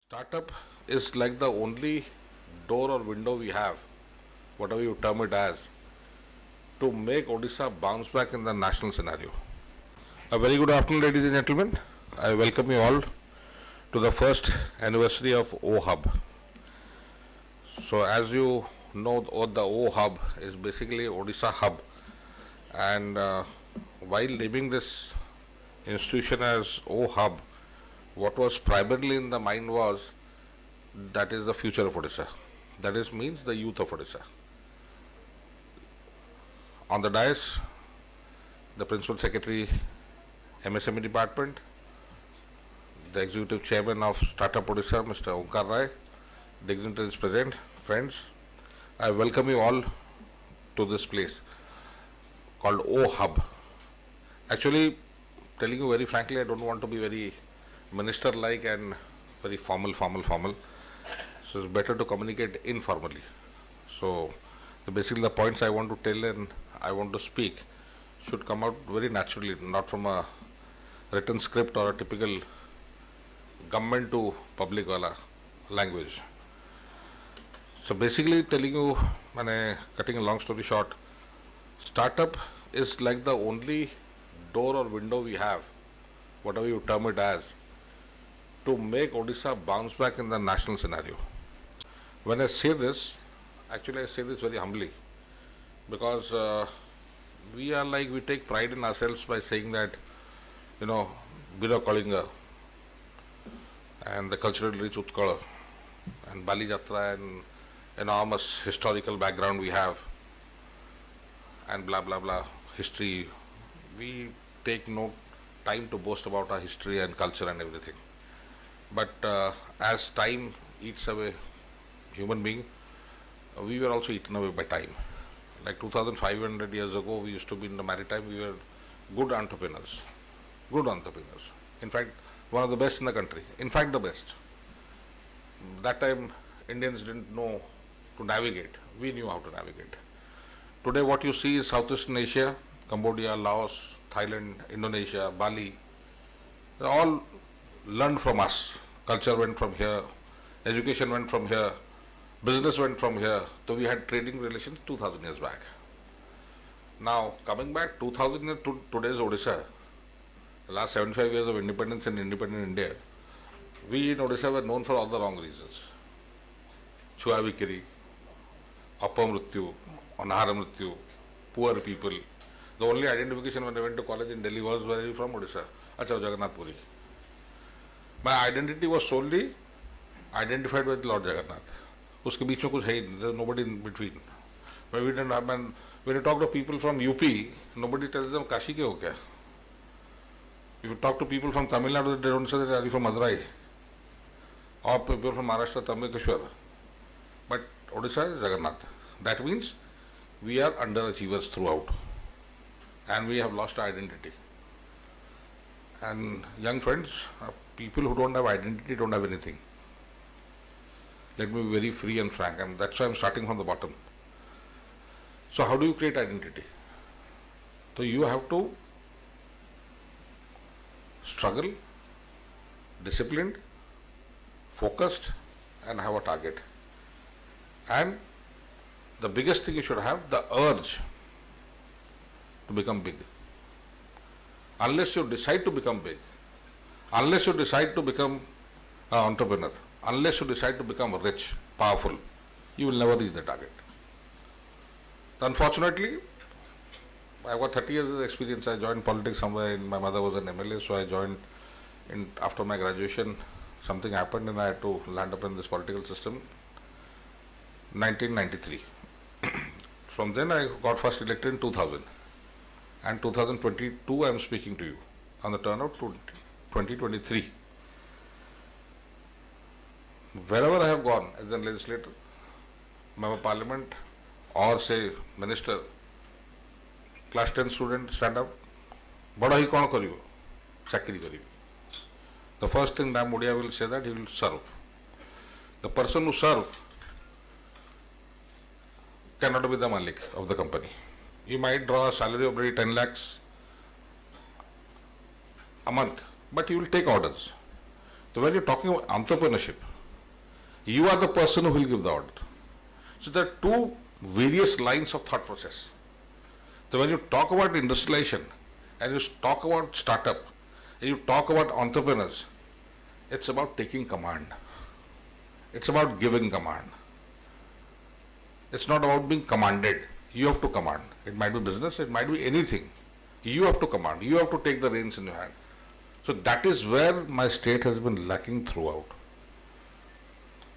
Startup is like the only door or window we have, whatever you term it as, to make Odisha bounce back in the national scenario. A very good afternoon, ladies and gentlemen. I welcome you all to the first anniversary of O Hub. So, as you know, the O Hub is basically Odisha Hub, and while naming this institution as O Hub, what was primarily in the mind was that is the future of Odisha. That is means the youth of Odisha. On the dais, the Principal Secretary, MSME Department, the Executive Chairman of Startup Odisha, Mr. Onkar Rai, dignitaries present, friends. I welcome you all to this place called O Hub. Actually, telling you very frankly, I don't want to be very minister-like and very formal. So it's better to communicate informally. So basically the points I want to tell and I want to speak should come out very naturally, not from a written script or a typical government to public wala language. So basically telling you, cutting a long story short, startup is like the only door or window we have, whatever you term it as, to make Odisha bounce back in the national scenario. When I say this, actually I say this very humbly, because we take pride in ourselves by saying that, Bira Kalinga and the cultural rich Utkal and Bali Jatra and enormous historical background we have and blah blah blah history. We take no time to boast about our history and culture and everything. But as time eats away human being, we were also eaten away by time. Like 2,500 years ago, we used to be in the maritime. We were good entrepreneurs. In fact, one of the best in the country. In fact, the best. That time, Indians didn't know to navigate. We knew how to navigate. Today, what you see is Southeastern Asia, Cambodia, Laos, Thailand, Indonesia, Bali. They all learned from us. Culture went from here, education went from here, business went from here. So we had trading relations 2000 years back. Now coming back 2000 years to today's Odisha, the last 75 years of independence in independent India, we in Odisha were known for all the wrong reasons. Chua Vikiri, Apamrityu, Anahara Mrityu, poor people. The only identification when I went to college in Delhi was where are you from? Odisha. Acha, Jagannath Puri. My identity was solely identified with Lord Jagannath. Uske beech mein kuch hai, there's nobody in between. When you talk to people from UP, nobody tells them Kashi ke ho kya. If you talk to people from Tamil Nadu, they don't say that are you from Madurai. Or people from Maharashtra, Tambakeshwar. But Odisha is Jagannath. That means we are underachievers throughout. And we have lost our identity. And young friends, people who don't have identity don't have anything. Let me be very free and frank, and that's why I'm starting from the bottom. So how do you create identity? So you have to struggle, disciplined, focused, and have a target. And the biggest thing you should have, the urge to become big. Unless you decide to become big, unless you decide to become an entrepreneur, unless you decide to become rich, powerful, you will never reach the target. Unfortunately, I've got 30 years of experience. I joined politics somewhere. My mother was an MLA, so I joined after my graduation. Something happened and I had to land up in this political system. 1993. From then I got first elected in 2000. And 2022 I am speaking to you on the turn of 2023. Wherever I have gone as a legislator, member of parliament, or say minister, class 10 student stand up, bada hi kaun karibo? Chakri karibo. The first thing Dam Mudia will say that he will serve. The person who serves cannot be the malik of the company. You might draw a salary of maybe 10 lakhs a month, but you will take orders. So when you're talking about entrepreneurship, You are the person who will give the order. So there are two various lines of thought process. So when you talk about industrialization and you talk about startup and you talk about entrepreneurs, it's about taking command. It's about giving command. It's not about being commanded. You have to command. It might be business, it might be anything. You have to command. You have to take the reins in your hand. So that is where my state has been lacking throughout.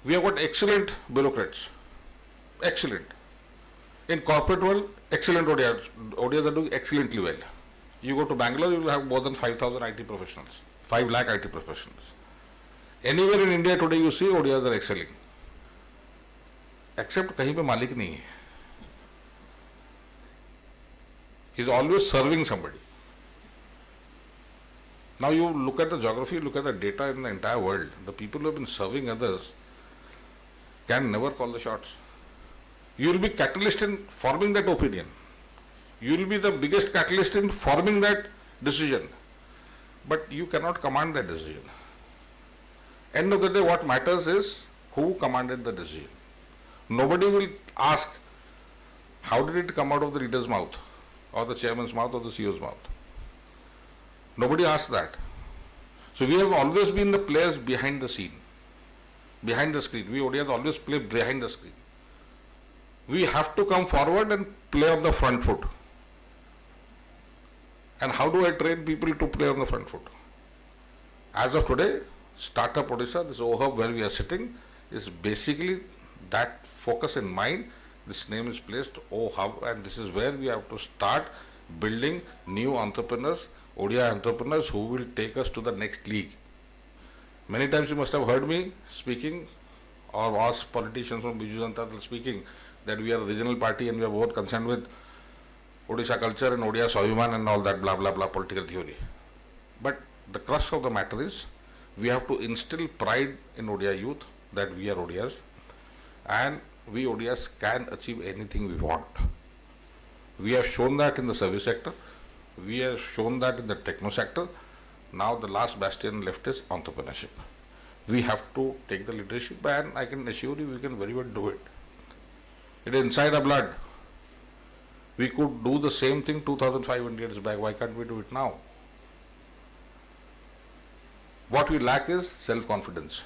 We have got excellent bureaucrats. Excellent. In corporate world, excellent ODIs. ODIs are doing excellently well. You go to Bangalore, you will have more than 5,000 IT professionals. 5 lakh IT professionals. Anywhere in India today you see ODIs are excelling. Except कहीं पे मालिक नहीं है. He is always serving somebody. Now you look at the geography, look at the data in the entire world. The people who have been serving others can never call the shots. You will be catalyst in forming that opinion. You will be the biggest catalyst in forming that decision. But you cannot command that decision. End of the day, what matters is who commanded the decision. Nobody will ask, how did it come out of the leader's mouth, or the chairman's mouth, or the CEO's mouth? Nobody asks that. So we have always been the players behind the scene, behind the screen. We ODIs always play behind the screen. We have to come forward and play on the front foot. And how do I train people to play on the front foot? As of today, Startup Odisha, this OHub where we are sitting, is basically that focus in mind. This name is placed OHub, and this is where we have to start building new entrepreneurs, ODI entrepreneurs who will take us to the next league. Many times you must have heard me speaking or asked politicians from Biju Janata Dal speaking that we are a regional party and we are both concerned with Odisha culture and Odia Swabhiman and all that blah blah blah political theory. But the crux of the matter is we have to instill pride in Odia youth that we are Odias, and we Odias can achieve anything we want. We have shown that in the service sector. We have shown that in the techno sector. Now the last bastion left is entrepreneurship. We have to take the leadership, and I can assure you we can very well do it. It is inside our blood. We could do the same thing 2,500 years back. Why can't we do it now? What we lack is self-confidence.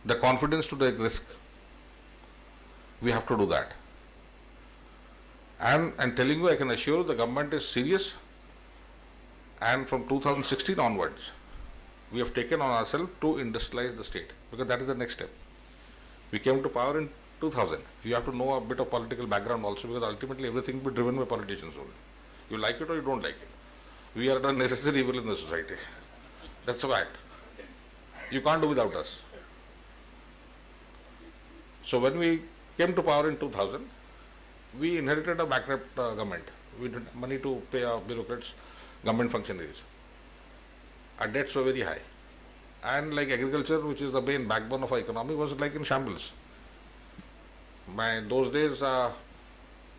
The confidence to take risk. We have to do that. And I'm telling you, I can assure you the government is serious. And from 2016 onwards, we have taken on ourselves to industrialize the state, because that is the next step. We came to power in 2000. You have to know a bit of political background also, because ultimately everything will be driven by politicians only. You like it or you don't like it. We are the necessary evil in the society. That's a fact. You can't do without us. So when we came to power in 2000, we inherited a bankrupt government. We didn't have money to pay our bureaucrats, government functionaries. Our debts were very high. And like agriculture, which is the main backbone of our economy, was like in shambles. By those days,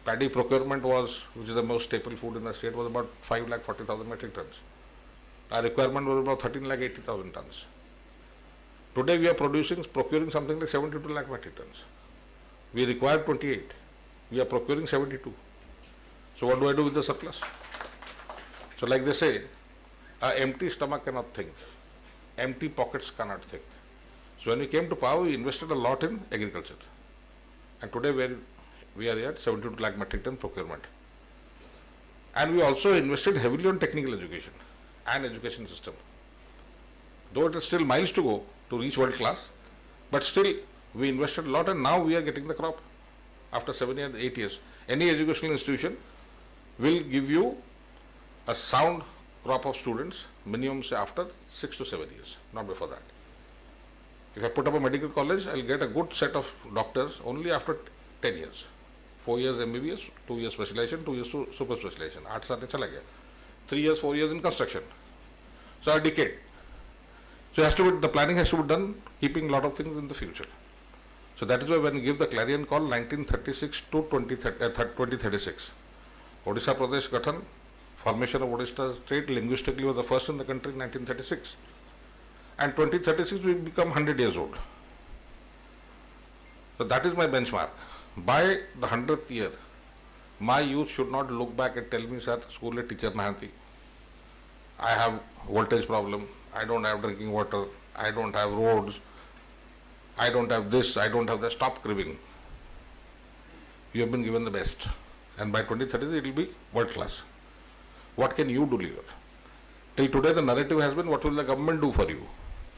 paddy procurement was, which is the most staple food in the state, was about 5,40,000 metric tons. Our requirement was about 13,80,000 tons. Today we are procuring something like 72 lakh metric tons. We require 28. We are procuring 72. So what do I do with the surplus? So like they say, an empty stomach cannot think. Empty pockets cannot think. So when we came to power, we invested a lot in agriculture. And today we are at 72 lakh metric ton procurement. And we also invested heavily on technical education and education system. Though it is still miles to go to reach world class, but still we invested a lot, and now we are getting the crop. After 7 years, 8 years, any educational institution will give you a sound crop of students minimum say after 6 to 7 years, not before that. If I put up a medical college, I'll get a good set of doctors only after 10 years. 4 years MBBS, 2 years specialization, 2 years super specialization. 8 साल में चला गया. 3 years, 4 years in construction. So a decade. So it has to be, the planning has to be done keeping a lot of things in the future. So that is why when we give the clarion call 1936 to 2036, Odisha Pradesh Gathan, formation of Odisha state linguistically was the first in the country in 1936. And 2036 we become 100 years old. So that is my benchmark. By the 100th year, my youth should not look back and tell me, sir, school teacher nahanti. I have voltage problem. I don't have drinking water. I don't have roads. I don't have this. I don't have that. Stop cribbing. You have been given the best. And by 2030, it will be world class. What can you do, leader? Till today, the narrative has been, what will the government do for you?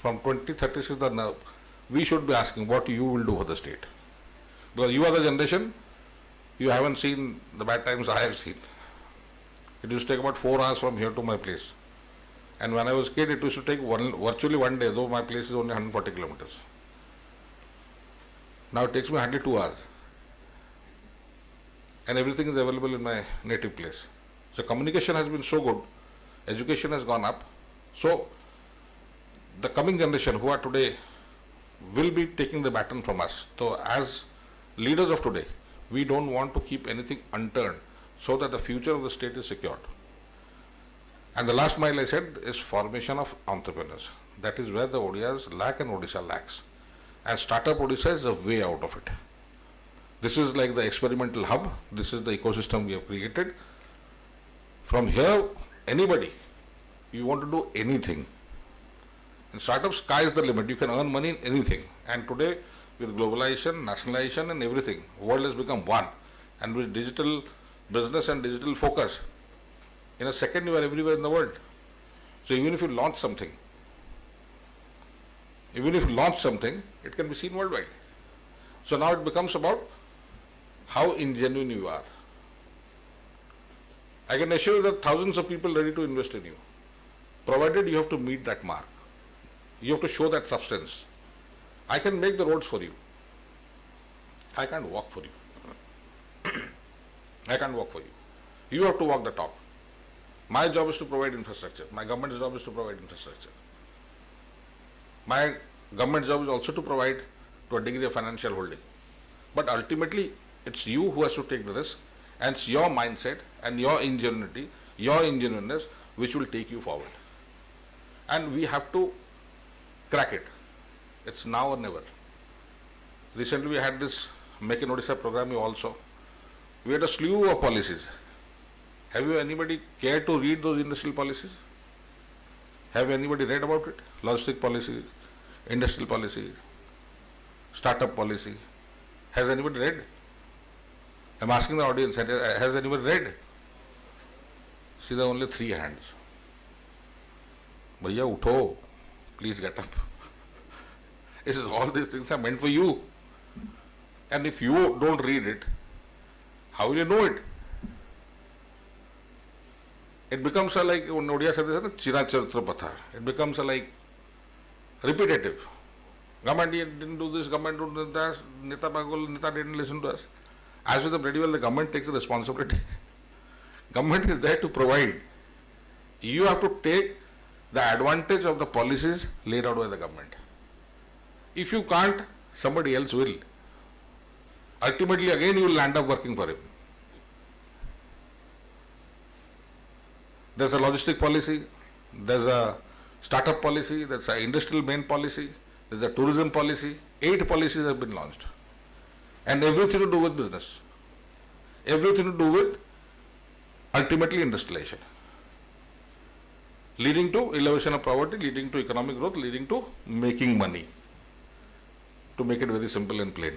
From 2036, we should be asking what you will do for the state. Because you are the generation, you haven't seen the bad times I have seen. It used to take about 4 hours from here to my place. And when I was a kid, it used to take virtually one day, though my place is only 140 kilometers. Now it takes me hardly 2 hours. And everything is available in my native place. So communication has been so good, education has gone up. So the coming generation who are today will be taking the baton from us. So as leaders of today, we don't want to keep anything unturned so that the future of the state is secured. And the last mile I said is formation of entrepreneurs. That is where the Odias lack and Odisha lacks. And Startup Odisha is the way out of it. This is like the experimental hub. This is the ecosystem we have created. From here, anybody, you want to do anything. In startups, sky is the limit. You can earn money in anything. And today, with globalization, nationalization and everything, world has become one. And with digital business and digital focus, in a second you are everywhere in the world. So even if you launch something, it can be seen worldwide. So now it becomes about how ingenuine you are. I can assure you that thousands of people ready to invest in you, provided you have to meet that mark. You have to show that substance. I can make the roads for you. I can't walk for you. I can't walk for you. You have to walk the talk. My job is to provide infrastructure. My government's job is to provide infrastructure. My government's job is also to provide to a degree of financial holding. But ultimately, it's you who has to take the risk, and it's your mindset and your ingenuity, your ingenuineness, which will take you forward. And we have to crack it. It's now or never. Recently, we had this Make in Odisha program also. We had a slew of policies. Have you anybody cared to read those industrial policies? Have anybody read about it? Logistic policy, industrial policy, startup policy. Has anybody read? I'm asking the audience, has anybody read? See, there are only 3 hands. Bhaiya, utho. Please get up. This is all these things are meant for you. And if you don't read it, how will you know it? It becomes a like, when Odia says, Chira Charitra Patha. It becomes a like repetitive. Government didn't do this, government didn't do that, Neta Bagul, Neta didn't listen to us. As with the pretty well, the government takes the responsibility. Government is there to provide. You have to take the advantage of the policies laid out by the government. If you can't, somebody else will. Ultimately, again, you will end up working for him. There's a logistic policy, there's a startup policy, there's an industrial main policy, there's a tourism policy. 8 policies have been launched. And everything to do with business. Everything to do with ultimately industrialization. Leading to elevation of poverty, leading to economic growth, leading to making money. To make it very simple and plain.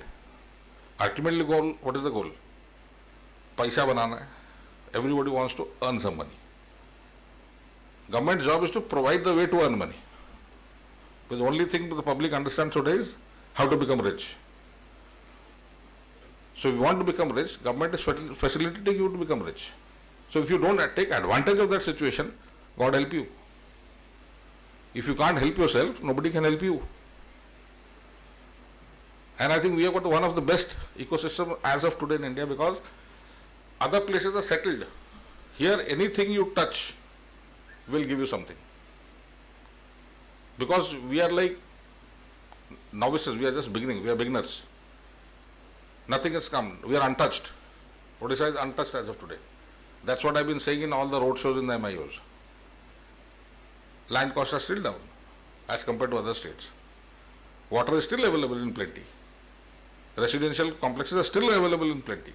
Ultimately goal, what is the goal? Paisa banana hai. Everybody wants to earn some money. Government's job is to provide the way to earn money. But the only thing the public understands today is how to become rich. So if you want to become rich, government is facilitating you to become rich. So if you don't take advantage of that situation, God help you. If you can't help yourself, nobody can help you. And I think we have got one of the best ecosystem as of today in India, because other places are settled. Here, anything you touch will give you something. Because we are like novices, we are just beginning, we are beginners. Nothing has come, we are untouched. Odisha is untouched as of today. That's what I've been saying in all the road shows in the MIOs. Land costs are still down as compared to other states. Water is still available in plenty. Residential complexes are still available in plenty.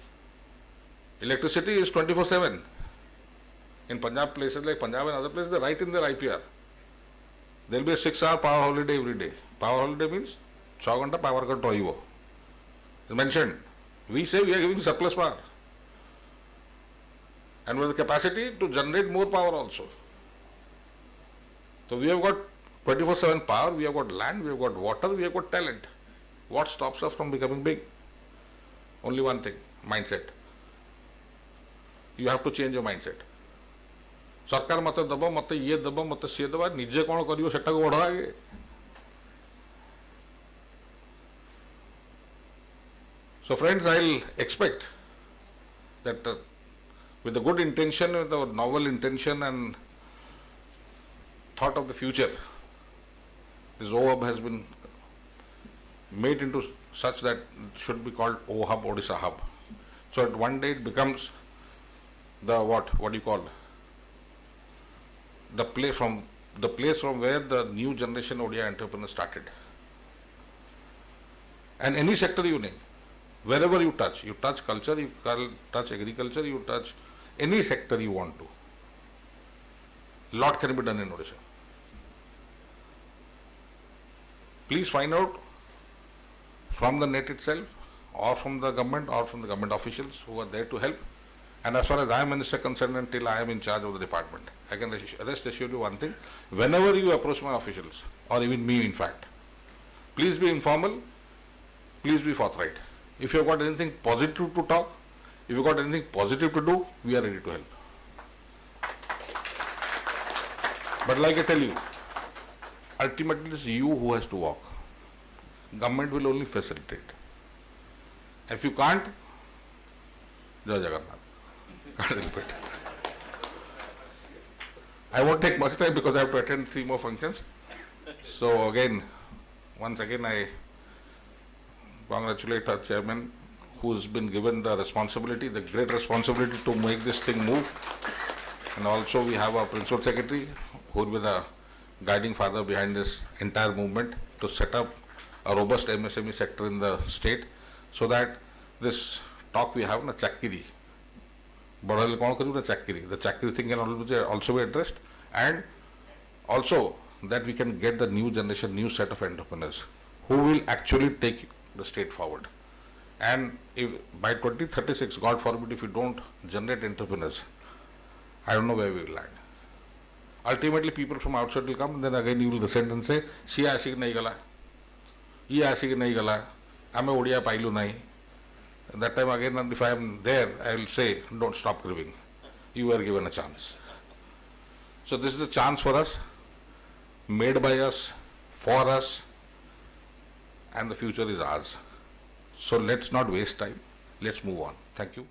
Electricity is 24/7. In Punjab, places like Punjab and other places, they're right in their IPR. There will be a 6-hour power holiday every day. Power holiday means 6 घंटा power cut होइबो. It's mentioned. We say we are giving surplus power. And with the capacity to generate more power also. So we have got 24/7 power, we have got land, we have got water, we have got talent. What stops us from becoming big? Only one thing, mindset. You have to change your mindset. सरकार मत दब मत ये दब मत सी दबा निजे कौन करियो सेटा को बढ़ा आगे. So friends, I'll expect that with a good intention, with a novel intention and thought of the future, this OHUB has been made into such that it should be called OHUB, Odisha Hub. So at one day it becomes the what do you call? The place from where the new generation ODI entrepreneurs started. And any sector you name, wherever you touch culture, you touch agriculture, you touch any sector you want to. Lot can be done in Odisha. Please find out from the net itself, or from the government officials who are there to help. And as far as I am Minister concerned, until I am in charge of the department, I can rest assure you one thing: whenever you approach my officials, or even me in fact, please be informal, please be forthright. If you have got anything positive to talk, if you have got anything positive to do, we are ready to help. But like I tell you, ultimately it is you who has to walk. Government will only facilitate. If you can't, Jai Jagannath. Can't help it. I won't take much time because I have to attend 3 more functions. So again, once again I congratulate our chairman who's been given the responsibility, the great responsibility to make this thing move. And also we have our principal secretary who will be the guiding father behind this entire movement to set up a robust MSME sector in the state, so that this talk we have na chakiri, the chakiri thing can also be addressed, and also that we can get the new generation, new set of entrepreneurs who will actually take the state forward. And if by 2036, God forbid, if we don't generate entrepreneurs, I don't know where we will land. Ultimately, people from outside will come, and then again you will descend and say, "She asik nahi gala, ye asik nahi gala, ame Odia pailu nahi." That time again, if I am there, I will say, "Don't stop grieving. You were given a chance." So this is a chance for us, made by us, for us, and the future is ours. So let's not waste time. Let's move on. Thank you.